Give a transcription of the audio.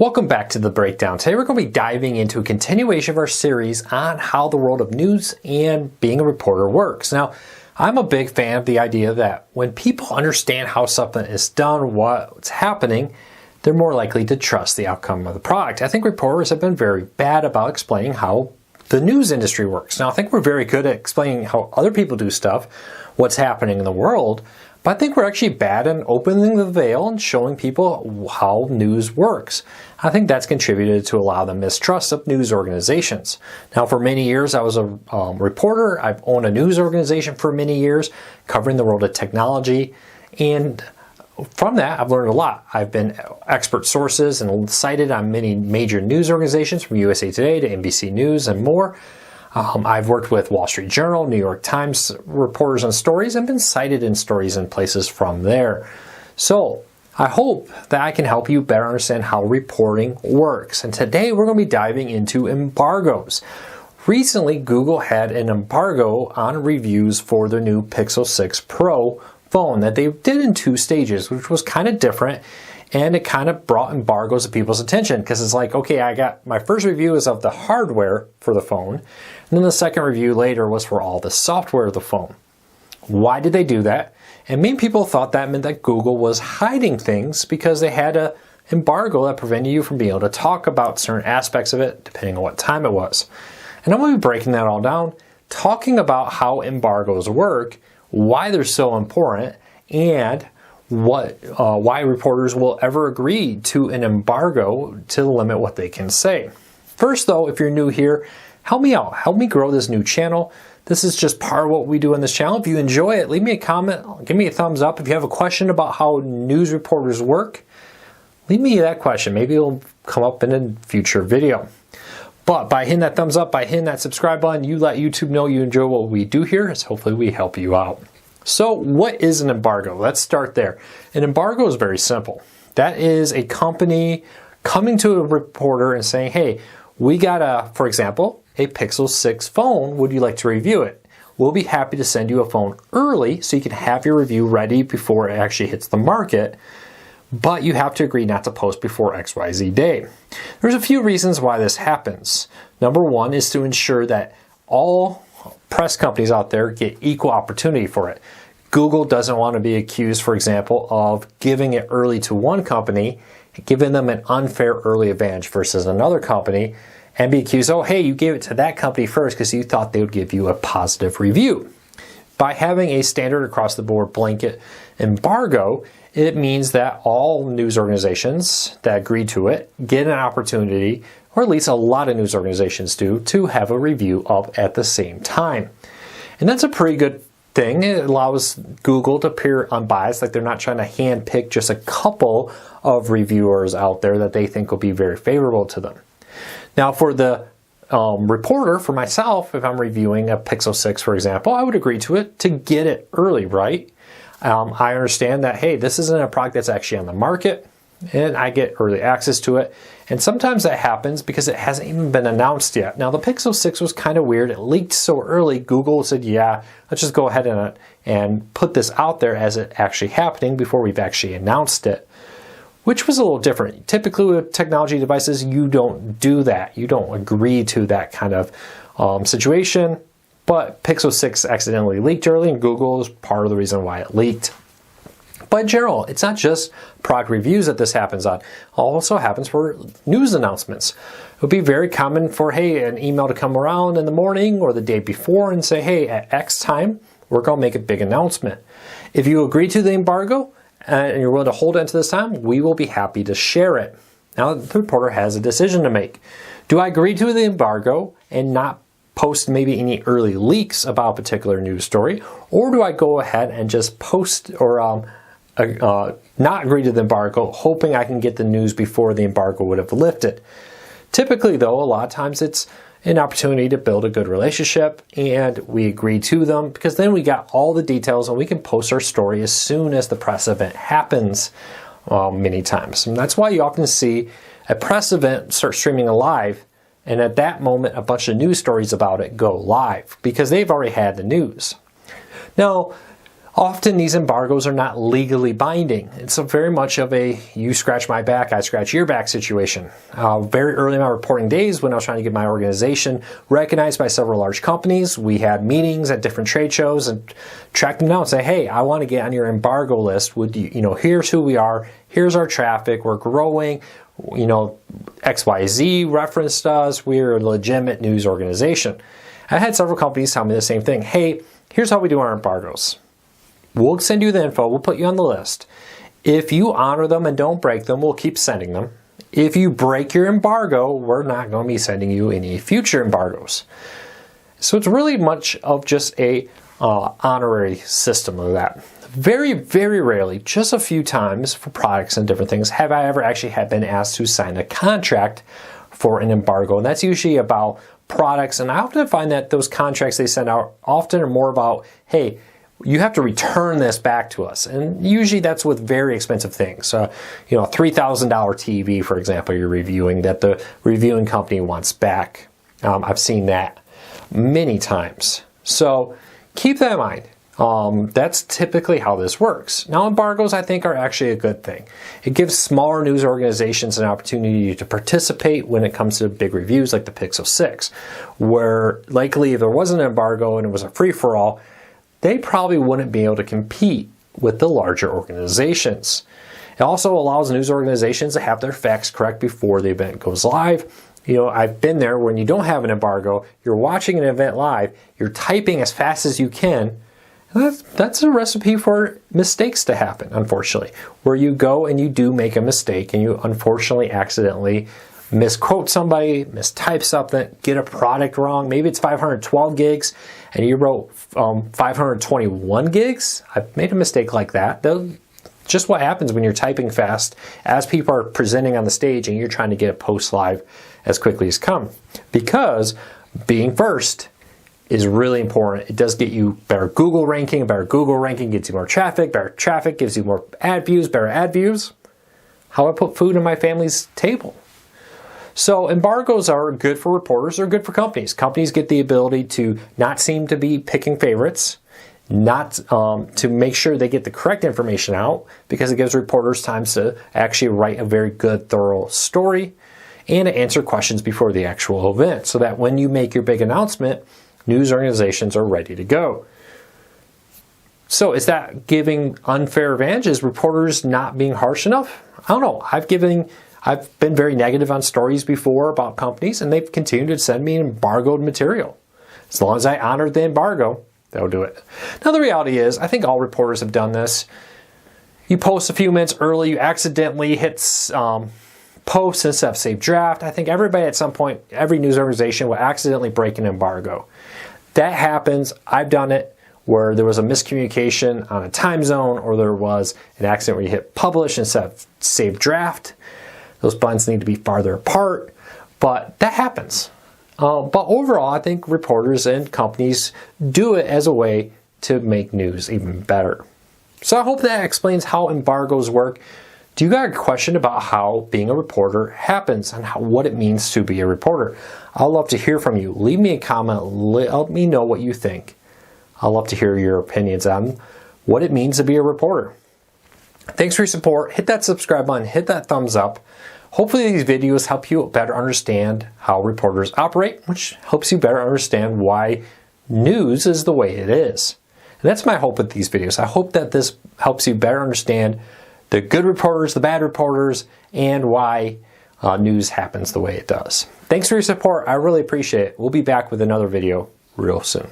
Welcome back to The Breakdown. Today we're going to be diving into a continuation of our series on how the world of news and being a reporter works. Now, I'm a big fan of the idea that when people understand how something is done, what's happening, they're more likely to trust the outcome of the product. I think reporters have been very bad about explaining how the news industry works. Now, I think we're very good at explaining how other people do stuff, what's happening in the world, but I think we're actually bad in opening the veil and showing people how news works. I think that's contributed to a lot of the mistrust of news organizations. Now, for many years, I was a reporter. I've owned a news organization for many years, covering the world of technology. And from that, I've learned a lot. I've been expert sources and cited on many major news organizations, from USA Today to NBC News and more. I've worked with Wall Street Journal, New York Times reporters on stories, and been cited in stories and places from there. So I hope that I can help you better understand how reporting works. And today we're going to be diving into embargoes. Recently, Google had an embargo on reviews for their new Pixel 6 Pro phone that they did in 2 stages, which was kind of different. And it kind of brought embargoes to people's attention because it's like, okay, I got my first review is of the hardware for the phone. And then the second review later was for all the software of the phone. Why did they do that? And many people thought that meant that Google was hiding things because they had an embargo that prevented you from being able to talk about certain aspects of it, depending on what time it was. And I'm going to be breaking that all down, talking about how embargoes work, why they're so important, and why reporters will ever agree to an embargo to limit what they can say. First though, if you're new here, help me out. Help me grow this new channel. This is just part of what we do on this channel. If you enjoy it, leave me a comment, give me a thumbs up. If you have a question about how news reporters work, leave me that question. Maybe it'll come up in a future video. But by hitting that thumbs up, by hitting that subscribe button, you let YouTube know you enjoy what we do here, so hopefully we help you out. So what is an embargo? Let's start there. An embargo is very simple. That is a company coming to a reporter and saying, hey, we got for example, a Pixel 6 phone. Would you like to review it? We'll be happy to send you a phone early so you can have your review ready before it actually hits the market. But you have to agree not to post before XYZ day. There's a few reasons why this happens. Number one is to ensure that all press companies out there get equal opportunity for it. Google doesn't want to be accused, for example, of giving it early to one company, giving them an unfair early advantage versus another company, and be accused, oh, hey, you gave it to that company first because you thought they would give you a positive review. By having a standard across the board blanket embargo, it means that all news organizations that agree to it get an opportunity, or at least a lot of news organizations do, to have a review up at the same time. And that's a pretty good thing. It allows Google to appear unbiased, like they're not trying to handpick just a couple of reviewers out there that they think will be very favorable to them. Now for the reporter, for myself, if I'm reviewing a Pixel 6, for example, I would agree to it to get it early, right? I understand that, hey, this isn't a product that's actually on the market, and I get early access to it. And sometimes that happens because it hasn't even been announced yet. Now, the Pixel 6 was kind of weird. It leaked so early, Google said, yeah, let's just go ahead and put this out there as it actually happening before we've actually announced it, which was a little different. Typically with technology devices, you don't do that. You don't agree to that kind of situation. But Pixel 6 accidentally leaked early, and Google is part of the reason why it leaked. But in general, it's not just product reviews that this happens on. It also happens for news announcements. It would be very common for, hey, an email to come around in the morning or the day before and say, hey, at X time, we're going to make a big announcement. If you agree to the embargo and you're willing to hold it until this time, we will be happy to share it. Now, the reporter has a decision to make. Do I agree to the embargo and not post maybe any early leaks about a particular news story, or do I go ahead and just post or not agree to the embargo, hoping I can get the news before the embargo would have lifted? Typically, though, a lot of times it's an opportunity to build a good relationship, and we agree to them because then we got all the details and we can post our story as soon as the press event happens many times. And that's why you often see a press event start streaming live, and at that moment, a bunch of news stories about it go live because they've already had the news. Now, Often these embargoes are not legally binding. It's very much of a you scratch my back, I scratch your back situation. Very early in my reporting days when I was trying to get my organization recognized by several large companies, we had meetings at different trade shows and tracked them down and say, hey, I want to get on your embargo list. Would you, here's who we are, here's our traffic, we're growing, XYZ referenced us, we're a legitimate news organization. I had several companies tell me the same thing. Hey, here's how we do our embargoes. We'll send you the info, we'll put you on the list. If you honor them and don't break them, we'll keep sending them. If you break your embargo, we're not going to be sending you any future embargoes. So it's really much of just a honorary system of that. Very, very rarely, just a few times for products and different things, have I ever actually been asked to sign a contract for an embargo. And that's usually about products. And I often find that those contracts they send out often are more about, hey, you have to return this back to us. And usually that's with very expensive things. A $3,000 TV, for example, you're reviewing that the reviewing company wants back. I've seen that many times. So keep that in mind. That's typically how this works. Now, embargoes, I think, are actually a good thing. It gives smaller news organizations an opportunity to participate when it comes to big reviews like the Pixel 6, where likely if there wasn't an embargo and it was a free-for-all, they probably wouldn't be able to compete with the larger organizations. It also allows news organizations to have their facts correct before the event goes live. I've been there when you don't have an embargo, you're watching an event live, you're typing as fast as you can. And that's a recipe for mistakes to happen, unfortunately, where you go and you do make a mistake and you unfortunately accidentally misquote somebody, mistype something, get a product wrong. Maybe it's 512 gigs and you wrote 521 gigs. I've made a mistake like that. Just what happens when you're typing fast as people are presenting on the stage and you're trying to get a post live as quickly as come. Because being first is really important. It does get you better Google ranking. Better Google ranking gets you more traffic. Better traffic gives you more ad views. Better ad views. How I put food on my family's table. So embargoes are good for reporters, they're good for companies. Companies get the ability to not seem to be picking favorites, not to make sure they get the correct information out, because it gives reporters time to actually write a very good, thorough story and to answer questions before the actual event, so that when you make your big announcement, news organizations are ready to go. So is that giving unfair advantages, reporters not being harsh enough? I don't know. I've been very negative on stories before about companies, and they've continued to send me embargoed material. As long as I honored the embargo, they'll do it. Now, the reality is, I think all reporters have done this. You post a few minutes early, you accidentally hit post instead of save draft. I think everybody at some point, every news organization will accidentally break an embargo. That happens. I've done it where there was a miscommunication on a time zone, or there was an accident where you hit publish instead of save draft. Those buttons need to be farther apart, but that happens. But overall, I think reporters and companies do it as a way to make news even better. So I hope that explains how embargoes work. Do you got a question about how being a reporter happens and what it means to be a reporter? I'd love to hear from you. Leave me a comment. Let me know what you think. I'd love to hear your opinions on what it means to be a reporter. Thanks for your support. Hit that subscribe button. Hit that thumbs up. Hopefully these videos help you better understand how reporters operate, which helps you better understand why news is the way it is. And that's my hope with these videos. I hope that this helps you better understand the good reporters, the bad reporters, and why news happens the way it does. Thanks for your support. I really appreciate it. We'll be back with another video real soon.